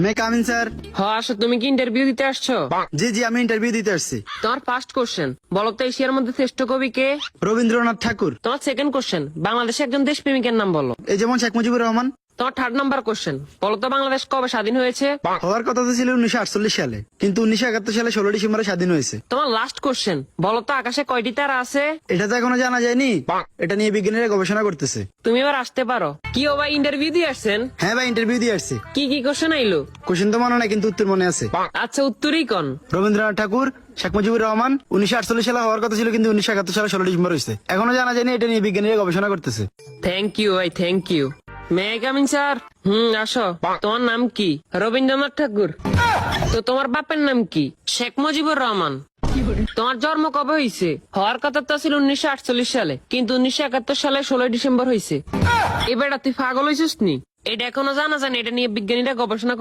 মে come in sir. আসো, তুমি কি ইন্টারভিউ দিতে আসছো? জি জি, আমি ইন্টারভিউ দিতে আসছি। তোমার ফার্স্ট কোশ্চেন, বলো তো এশিয়ার মধ্যে শ্রেষ্ঠ কবি কে? রবীন্দ্রনাথ ঠাকুর। তোমার সেকেন্ড কোশ্চেন, বাংলাদেশে একজন দেশপ্রেমিকের নাম বলো। এই যেমন শেখ মুজিবুর রহমান। তোমার থার্ড নাম্বার কোশ্চেন, বলো তো বাংলাদেশ কবে স্বাধীন হয়েছে? হওয়ার কথা তো ছিল 1948 সালে, কিন্তু 1971 সালে 16 ডিসেম্বরে স্বাধীন হয়েছে। তোমার লাস্ট কোশ্চেন, বলো তো আকাশে কয়টি তারা আছে? এটা তো এখনো জানা যায়নি, এটা নিয়ে বিজ্ঞানীরা গবেষণা করতেছে। তুমি এবার আসতে পারো। কি ও ভাই, ইন্টারভিউ দিয়ে আসছেন? হ্যাঁ ভাই, ইন্টারভিউ দিয়ে আসছি। কি কি কোশ্চেন আইলো? কোশ্চেন তো মনে নাই, কিন্তু উত্তর মনে আছে। আচ্ছা, উত্তরই কোন? রবীন্দ্রনাথ ঠাকুর, শেখ মুজিবুর রহমান। 1948 সালে হওয়ার কথা ছিল, কিন্তু 1971 সালে 16 ডিসেম্বর হয়েছে। এখনো জানা যায়নি, এটা নিয়ে বিজ্ঞানীরা গবেষণা করতেছে। থ্যাংক ইউ ভাই, thank you. May I coming sir? আসো। তোমার নাম কি? রবীন্দ্রনাথ ঠাকুর। তো তোমার বাপের নাম কি? শেখ মুজিবুর রহমান। তোমার জন্ম কবে হয়েছে? হওয়ার কথা তো ছিল 1948 সালে, কিন্তু 1971 সালে 16 ডিসেম্বর হয়েছে। এবার তুই পাগল হয়েছিস নি? এটা এখনো জানা জানি, এটা নিয়ে বিজ্ঞানীরা গবেষণা